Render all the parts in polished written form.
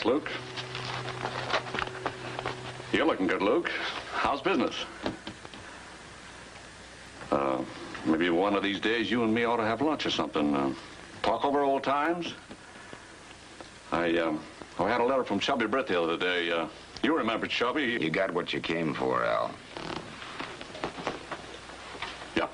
Thanks, Luke. You're looking good, Luke. How's business? Maybe one of these days you and me ought to have lunch or something. Talk over old times. I had a letter from Chubby Britt the other day. You remember Chubby? You got what you came for, Al. Yeah.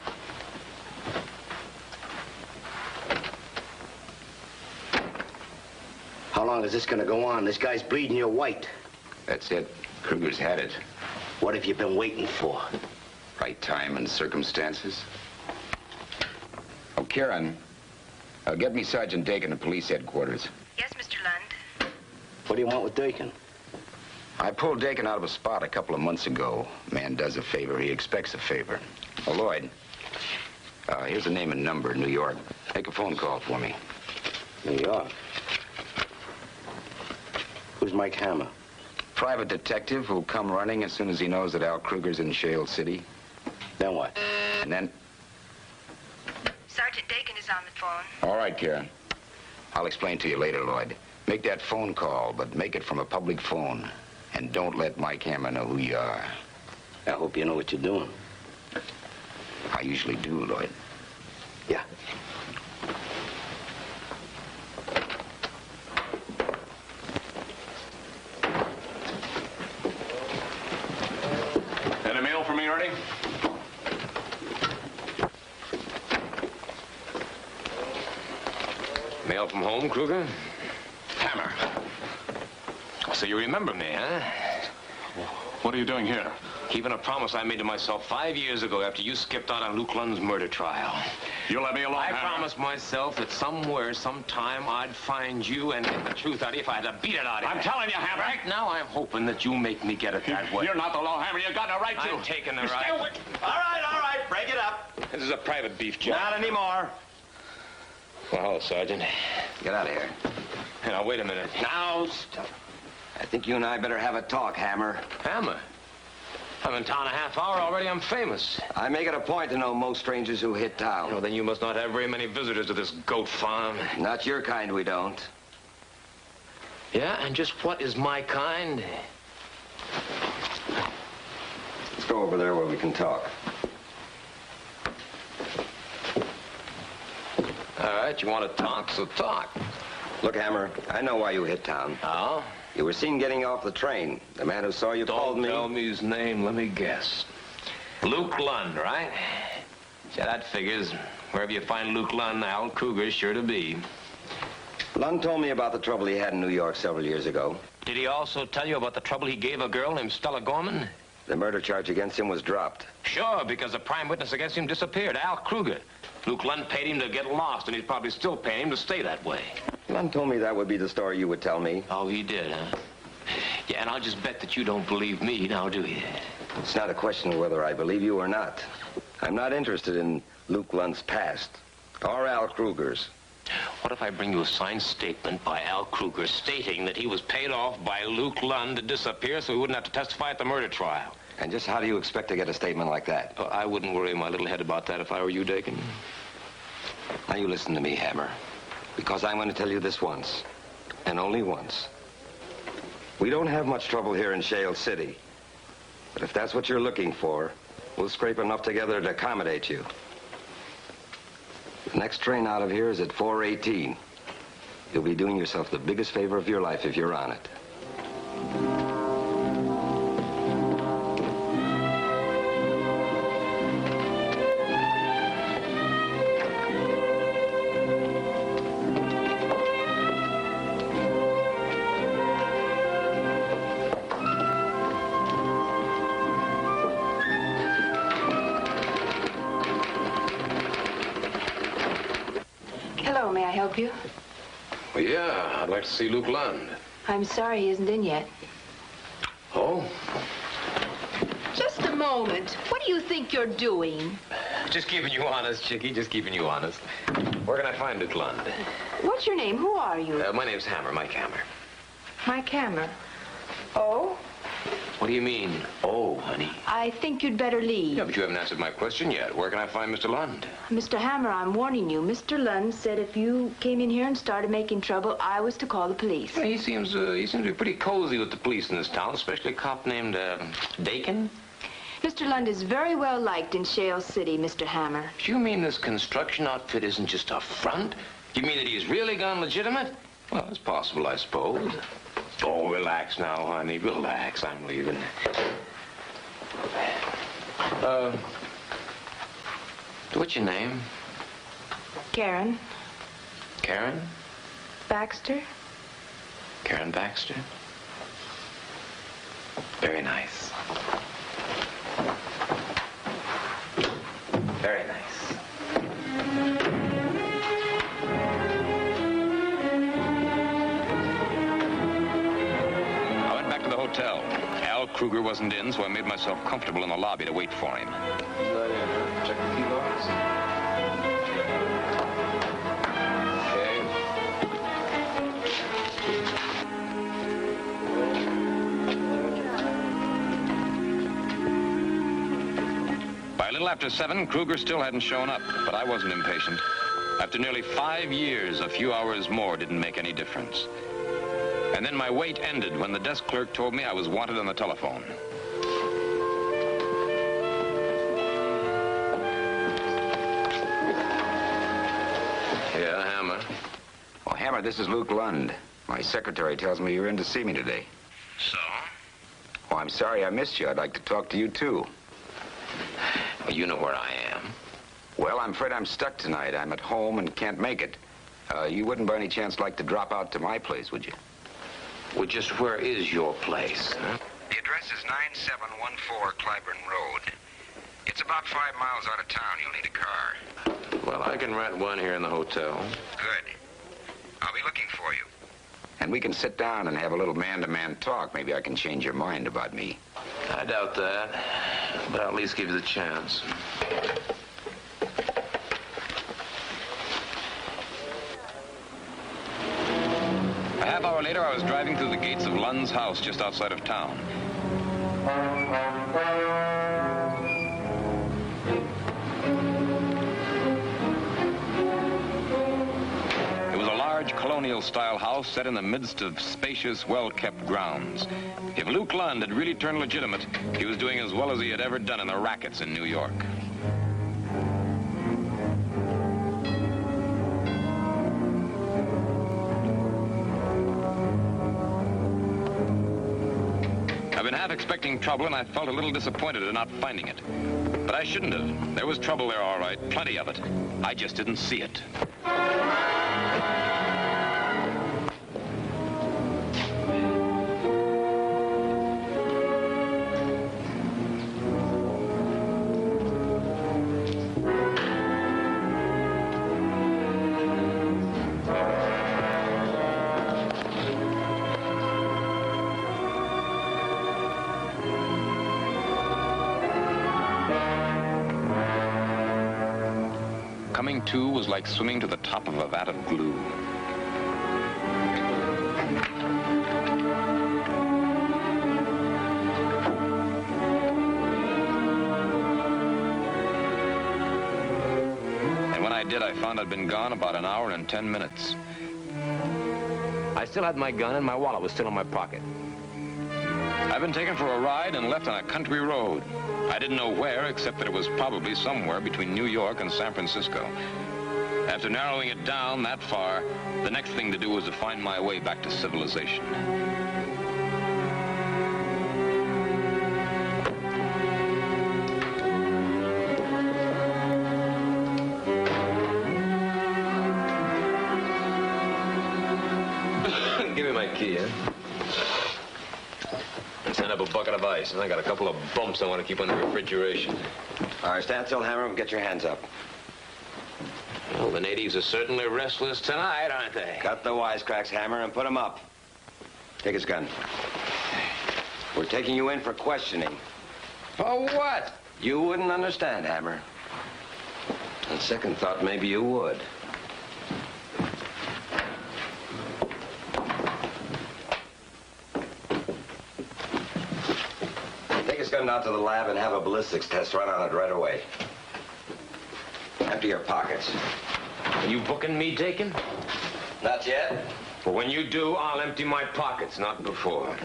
How long is this gonna go on? This guy's bleeding you white. That's it. Kruger's had it. What have you been waiting for? Right time and circumstances. Oh, Karen, get me Sergeant Dakin at police headquarters. Yes, Mr. Lund. What do you want with Dakin? I pulled Dakin out of a spot a couple of months ago. Man does a favor, he expects a favor. Oh, Lloyd, here's a name and number in New York. Make a phone call for me. New York? Who's Mike Hammer? Private detective who'll come running as soon as he knows that Al Kruger's in Shale City. Then what? And then... Sergeant Dakin is on the phone. All right, Karen. I'll explain to you later, Lloyd. Make that phone call, but make it from a public phone. And don't let Mike Hammer know who you are. I hope you know what you're doing. I usually do, Lloyd. Yeah. Any mail for me, Ernie? Mail from home, Kruger? Hammer. So you remember me, huh? What are you doing here? Keeping a promise I made to myself 5 years ago after you skipped out on Luke Lund's murder trial. You let me alone, I Hammer. promised myself that somewhere, sometime, I'd find you and get the truth out of you if I had to beat it out of you. I'm telling you, Hammer. Right now, I'm hoping that you make me get it that way. You're not the law, Hammer. You got no right to. I'm taking the You right. stay away. All right, break it up. This is a private beef job. Not anymore. Well, hello, Sergeant. Get out of here. Hey, now, wait a minute. Now, stop. I think you and I better have a talk, Hammer. Hammer? I'm in town a half hour already. I'm famous. I make it a point to know most strangers who hit town. Oh, then you must not have very many visitors to this goat farm. Not your kind, we don't. Yeah, and just what is my kind? Let's go over there where we can talk. All right, you want to talk, so talk. Look, Hammer, I know why you hit town. Oh? You were seen getting off the train. The man who saw you called Don't me. tell me his name. Let me guess. Luke Lund, right? Yeah, that figures. Wherever you find Luke Lund, Al Kruger's sure to be. Lund told me about the trouble he had in New York several years ago. Did he also tell you about the trouble he gave a girl named Stella Gorman? The murder charge against him was dropped. Sure, because the prime witness against him disappeared, Al Kruger. Luke Lund paid him to get lost, and he's probably still paying him to stay that way. Lund told me that would be the story you would tell me. Oh, he did, huh? Yeah, and I'll just bet that you don't believe me, now do you? It's not a question of whether I believe you or not. I'm not interested in Luke Lund's past, or Al Kruger's. What if I bring you a signed statement by Al Kruger stating that he was paid off by Luke Lund to disappear so he wouldn't have to testify at the murder trial? And just how do you expect to get a statement like that? I wouldn't worry my little head about that if I were you, Dakin. Now you listen to me, Hammer, because I'm going to tell you this once, and only once. We don't have much trouble here in Shale City, but if that's what you're looking for, we'll scrape enough together to accommodate you. The next train out of here is at 4:18. You'll be doing yourself the biggest favor of your life if you're on it. Hello, may I help you? Well, yeah, I'd like to see Luke Lund. I'm sorry he isn't in yet. Oh? Just a moment. What do you think you're doing? Just keeping you honest, Chickie, just keeping you honest. Where can I find Luke Lund? What's your name? Who are you? My name's Hammer, Mike Hammer. Mike Hammer. Oh? What do you mean, oh, honey? I think you'd better leave. Yeah, but you haven't answered my question yet. Where can I find Mr. Lund? Mr. Hammer, I'm warning you. Mr. Lund said if you came in here and started making trouble, I was to call the police. Well, he seems to be pretty cozy with the police in this town, especially a cop named Dakin. Mr. Lund is very well liked in Shale City, Mr. Hammer. Do you mean this construction outfit isn't just a front? You mean that he's really gone legitimate? Well, it's possible, I suppose. Oh, relax now, honey. Relax. I'm leaving. What's your name? Karen. Karen? Baxter. Karen Baxter? Very nice. Very nice. Hotel. Al Kruger wasn't in, so I made myself comfortable in the lobby to wait for him. Check the key box. Okay. By a little after 7, Kruger still hadn't shown up, but I wasn't impatient. After nearly 5 years, a few hours more didn't make any difference. And then my wait ended when the desk clerk told me I was wanted on the telephone. Yeah, Hammer. Oh, Hammer, this is Luke Lund. My secretary tells me you're in to see me today. So? Oh, I'm sorry I missed you. I'd like to talk to you, too. Well, you know where I am. Well, I'm afraid I'm stuck tonight. I'm at home and can't make it. You wouldn't by any chance like to drop out to my place, would you? Well, just where is your place, huh? The address is 9714 Clyburn Road. It's about 5 miles out of town. You'll need a car. Well, I can rent one here in the hotel. Good. I'll be looking for you. And we can sit down and have a little man-to-man talk. Maybe I can change your mind about me. I doubt that, but I'll at least give you the chance. A half hour later, I was driving through the gates of Lund's house just outside of town. It was a large colonial-style house set in the midst of spacious, well-kept grounds. If Luke Lund had really turned legitimate, he was doing as well as he had ever done in the rackets in New York. I've been half expecting trouble, and I felt a little disappointed at not finding it. But I shouldn't have. There was trouble there, all right, plenty of it. I just didn't see it. Coming to was like swimming to the top of a vat of glue. And when I did, I found I'd been gone about an hour and 10 minutes. I still had my gun and my wallet was still in my pocket. I'd been taken for a ride and left on a country road. I didn't know where, except that it was probably somewhere between New York and San Francisco. After narrowing it down that far, the next thing to do was to find my way back to civilization. Give me my key, huh? Send up a bucket of ice, and I got a couple of bumps I want to keep under refrigeration. All right, stand still, Hammer. Get your hands up. Well, the natives are certainly restless tonight, aren't they? Cut the wisecracks, Hammer, and put them up. Take his gun. We're taking you in for questioning. For what? You wouldn't understand, Hammer. On second thought, maybe you would. this gun down to the lab and have a ballistics test run on it right away. Empty your pockets. Are you booking me, Dakin? Not yet. Well, when you do, I'll empty my pockets, not before.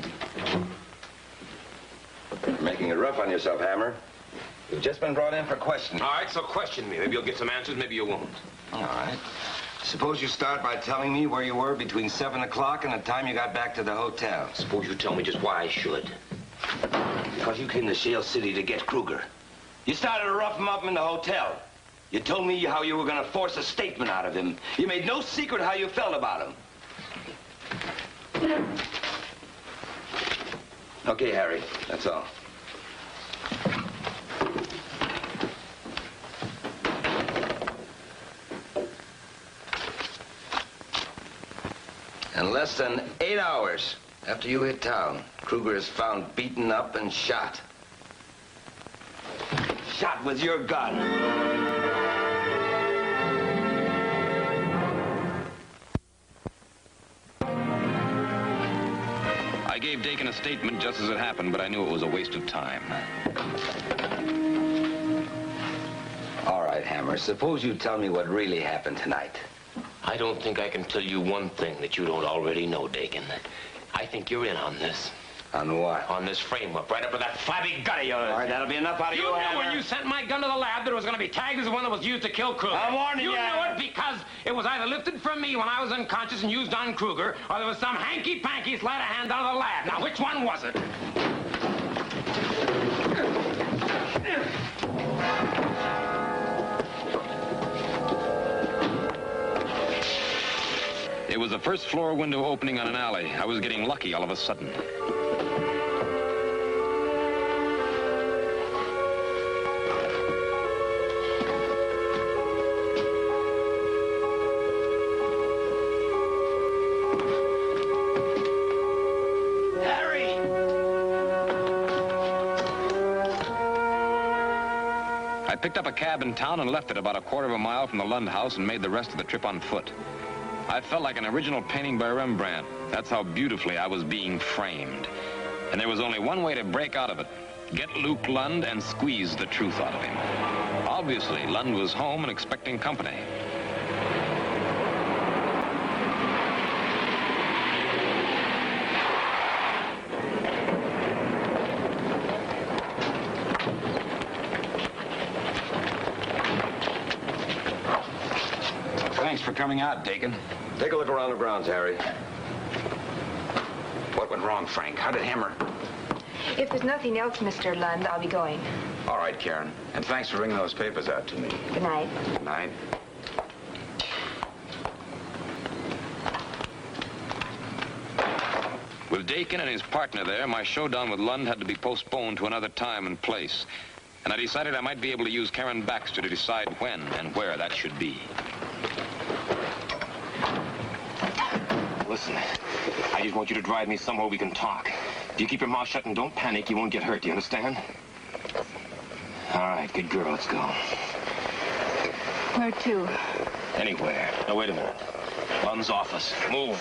You're making it rough on yourself, Hammer. You've just been brought in for questioning. All right, so question me. Maybe you'll get some answers, maybe you won't. All right. Suppose you start by telling me where you were between 7 o'clock and the time you got back to the hotel. Suppose you tell me just why I should. Because you came to Shale City to get Kruger. You started to rough him up in the hotel. You told me how you were going to force a statement out of him. You made no secret how you felt about him. Okay, Harry, that's all. In less than 8 hours after you hit town, Kruger is found beaten up and shot. Shot with your gun. I gave Dakin a statement just as it happened, but I knew it was a waste of time. All right, Hammer, suppose you tell me what really happened tonight. I don't think I can tell you one thing that you don't already know, Dakin. I think you're in on this. On what? On this frame-up, right up with that flabby gut of yours. All right, that'll be enough out of you, You knew Hammer. when you sent my gun to the lab that it was going to be tagged as the one that was used to kill Kruger. I'm warning you. You knew it because it was either lifted from me when I was unconscious and used on Kruger, or there was some hanky-panky sleight of hand out of the lab. Now, which one was it? It was a first-floor window opening on an alley. I was getting lucky all of a sudden. Harry! I picked up a cab in town and left it about a quarter of a mile from the Lund house and made the rest of the trip on foot. I felt like an original painting by Rembrandt. That's how beautifully I was being framed. And there was only one way to break out of it. Get Luke Lund and squeeze the truth out of him. Obviously, Lund was home and expecting company. Thanks for coming out, Dakin. Take a look around the grounds, Harry. What went wrong, Frank? How did Hammer... If there's nothing else, Mr. Lund, I'll be going. All right, Karen. And thanks for bringing those papers out to me. Good night. Good night. With Dakin and his partner there, my showdown with Lund had to be postponed to another time and place. And I decided I might be able to use Karen Baxter to decide when and where that should be. Listen, I just want you to drive me somewhere we can talk. If you keep your mouth shut and don't panic, you won't get hurt. Do you understand? All right, good girl. Let's go. Where to? Anywhere. Now, wait a minute. Lund's office. Move.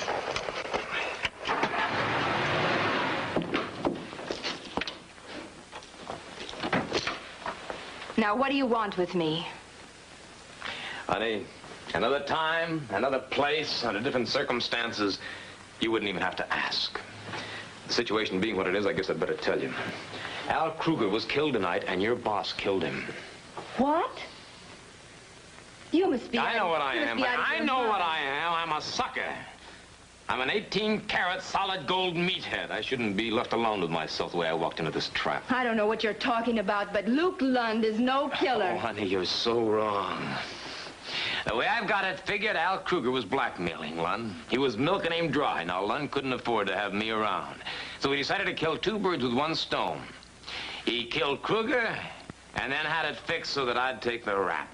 Now, what do you want with me? Honey, another time, another place, under different circumstances, you wouldn't even have to ask. The situation being what it is, I guess I'd better tell you. Al Kruger was killed tonight, and your boss killed him. What? You must be... I know what I you must am. be out of I your know mind. what I am. I'm a sucker. I'm an 18-carat solid gold meathead. I shouldn't be left alone with myself the way I walked into this trap. I don't know what you're talking about, but Luke Lund is no killer. Oh, honey, you're so wrong. The way I've got it figured, Al Kruger was blackmailing Lund. He was milking him dry. Now, Lund couldn't afford to have me around. So he decided to kill two birds with one stone. He killed Kruger and then had it fixed so that I'd take the rap.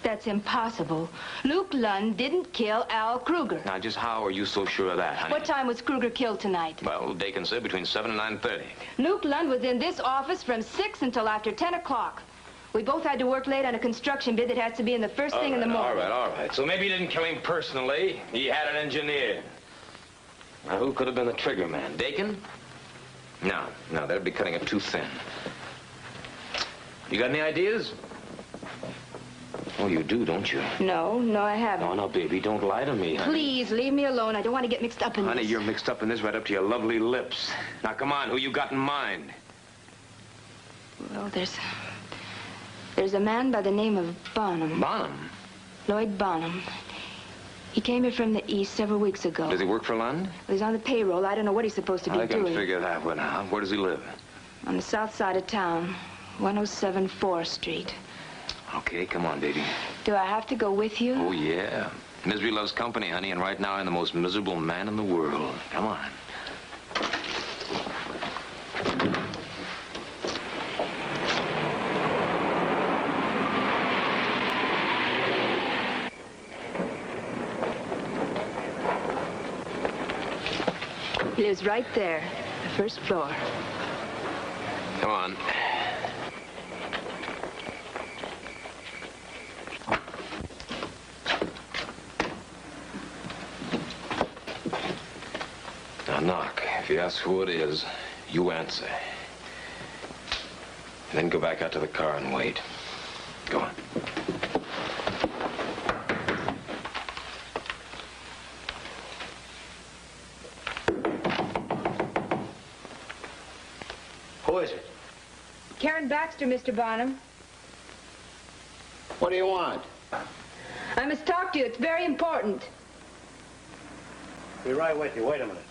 That's impossible. Luke Lund didn't kill Al Kruger. Now, just how are you so sure of that, honey? What time was Kruger killed tonight? Well, Dakin said between 7 and 9:30. Luke Lund was in this office from 6 until after 10 o'clock. We both had to work late on a construction bid that has to be in the first thing in the morning. All right. So maybe he didn't kill him personally. He had an engineer. Now, who could have been the trigger man? Dakin? No, that'd be cutting it too thin. You got any ideas? Oh, you do, don't you? No, I haven't. No, baby, don't lie to me, honey. Please, leave me alone. I don't want to get mixed up in Honey, this. you're mixed up in this right up to your lovely lips. Now, come on, who you got in mind? Well, there's a man by the name of Bonham. Bonham? Lloyd Bonham. He came here from the east several weeks ago. Does he work for Lund? He's on the payroll. I don't know what he's supposed to be I can doing. figure that one out. Where does he live? On the south side of town, 107 4th Street. Okay, come on, baby. Do I have to go with you? Oh, yeah. Misery loves company, honey, and right now I'm the most miserable man in the world. Come on. He lives right there, the first floor. Come on. Now knock. If he asks who it is, you answer. And then go back out to the car and wait. Go on. Who is it? Karen Baxter, Mr. Bonham. What do you want? I must talk to you. It's very important. Be right with you. Wait a minute.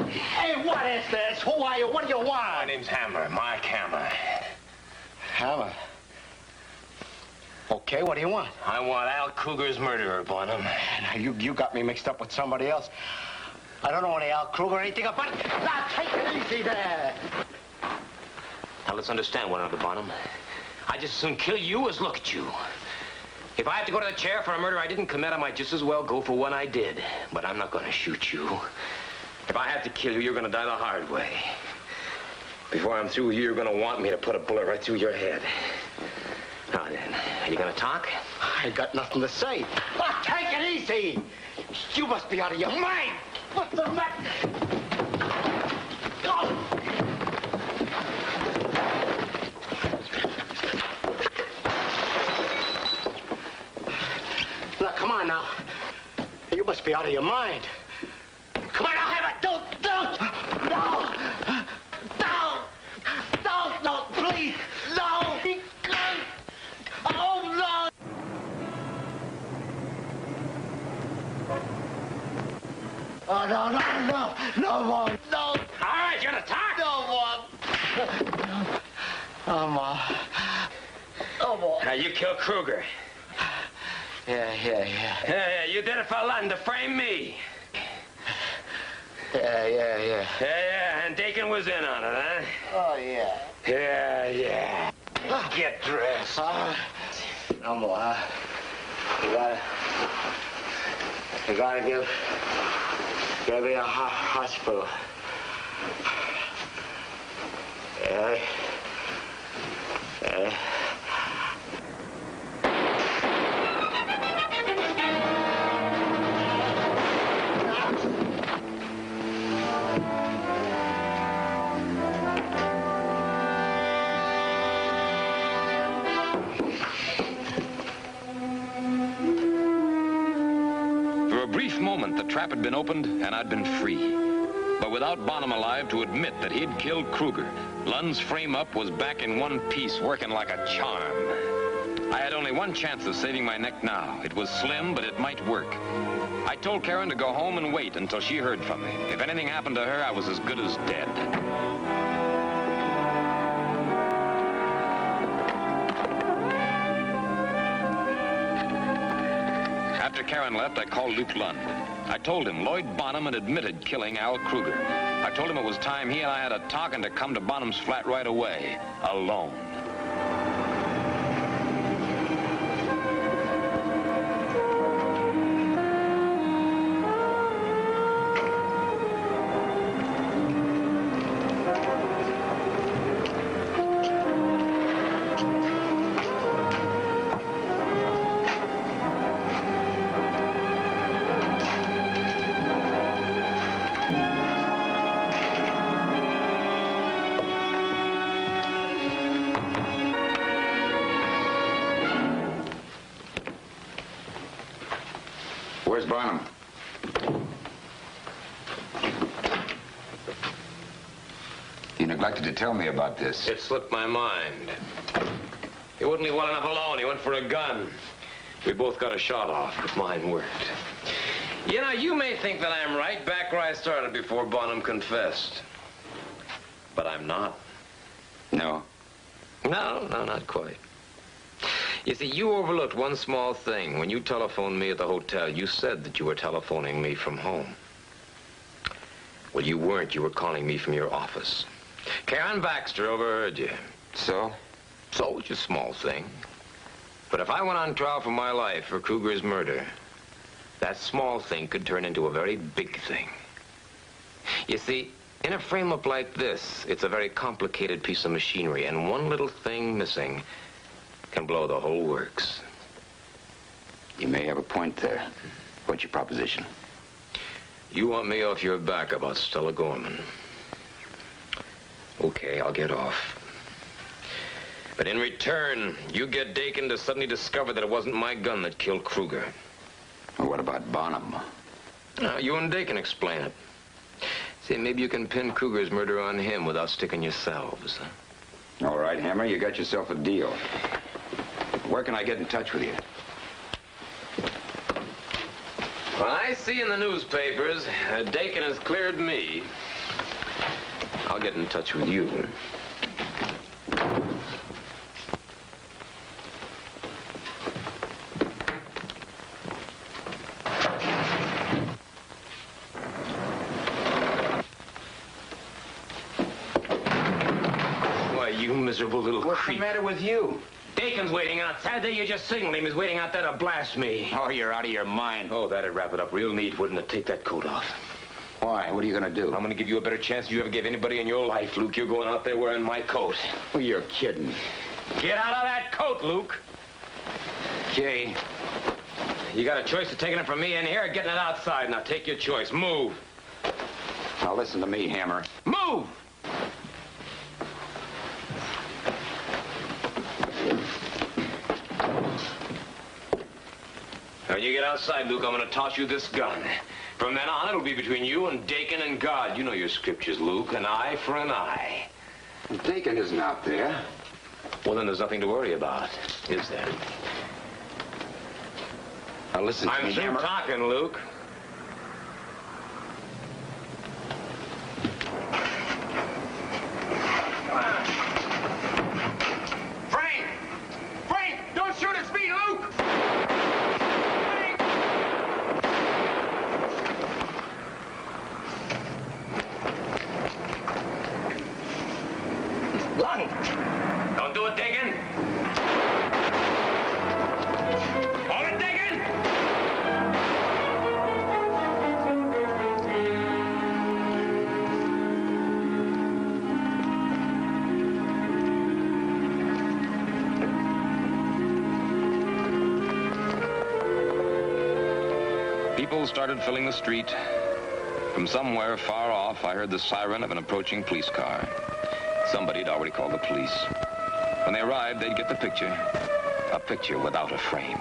Hey, what is this? Who are you? What do you want? My name's Hammer. Mark Hammer. Hammer. Okay, what do you want? I want Al Kruger's murderer, Bonham. Now, you got me mixed up with somebody else. I don't know any Al Kruger or anything about it. Now, take it easy there. Now, let's understand one another, Bonham. I'd just as soon kill you as look at you. If I have to go to the chair for a murder I didn't commit, I might just as well go for one I did. But I'm not going to shoot you. If I have to kill you, you're going to die the hard way. Before I'm through with you, you're going to want me to put a bullet right through your head. Now then, are you going to talk? I got nothing to say. Now, take it easy. You must be out of your mind. What's the matter? Oh. Now, come on now. You must be out of your mind. Come on, I'll have it. Don't. No, please. No. Oh, no. Oh, no more. No. All right, you're going to talk? No more. No more. Now, you killed Kruger. Yeah. Yeah, you did it for Lund to frame me. Yeah. Yeah, and Dakin was in on it, huh? Oh, yeah. Yeah. Get dressed. No more, huh? You gotta give me a hospital. Yeah. The trap had been opened, and I'd been free. But without Bonham alive to admit that he'd killed Kruger, Lund's frame-up was back in one piece, working like a charm. I had only one chance of saving my neck now. It was slim, but it might work. I told Karen to go home and wait until she heard from me. If anything happened to her, I was as good as dead. After Karen left, I called Luke Lund. I told him Lloyd Bonham had admitted killing Al Kruger. I told him it was time he and I had a talk and to come to Bonham's flat right away, alone. Where's Barnum? You neglected to tell me about this. It slipped my mind. He wouldn't leave well enough alone. He went for a gun. We both got a shot off, but mine worked. You know, you may think that I'm right back where I started before Bonham confessed. But I'm not. No? No, not quite. You see, you overlooked one small thing. When you telephoned me at the hotel, you said that you were telephoning me from home. Well, you weren't. You were calling me from your office. Karen Baxter overheard you. So? So it's a small thing. But if I went on trial for my life for Kruger's murder, that small thing could turn into a very big thing. You see, in a frame-up like this, it's a very complicated piece of machinery, and one little thing missing can blow the whole works. You may have a point there. What's your proposition? You want me off your back about Stella Gorman. Okay, I'll get off. But in return, you get Dakin to suddenly discover that it wasn't my gun that killed Kruger. Well, what about Bonham? You and Dakin explain it. See, maybe you can pin Kruger's murder on him without sticking yourselves. All right, Hammer, you got yourself a deal. Where can I get in touch with you? Well, I see in the newspapers Dakin has cleared me. I'll get in touch with you. Why, you miserable little What's creep. the matter with you? Dakin's waiting outside there. You just signaled him. He's waiting out there to blast me. Oh, you're out of your mind. Oh, that'd wrap it up real neat, wouldn't it? Take that coat off. Why? What are you going to do? I'm going to give you a better chance than you ever gave anybody in your life, Luke. You're going out there wearing my coat. Well, you're kidding. Get out of that coat, Luke. Okay. You got a choice of taking it from me in here or getting it outside. Now take your choice. Move. Now listen to me, Hammer. Move! When you get outside, Luke, I'm going to toss you this gun. From then on, it'll be between you and Dakin and God. You know your scriptures, Luke. An eye for an eye. Dakin isn't out there. Well, then there's nothing to worry about, is there? Now listen to I'm me, through Hammer. talking, Luke. Frank! Frank! Don't shoot at me, Luke! Frank! Lund! Don't do it, Dakin! Hold it, Dakin! People started filling the street. From somewhere far off, I heard the siren of an approaching police car. Somebody had already called the police. When they arrived, they'd get the picture. A picture without a frame.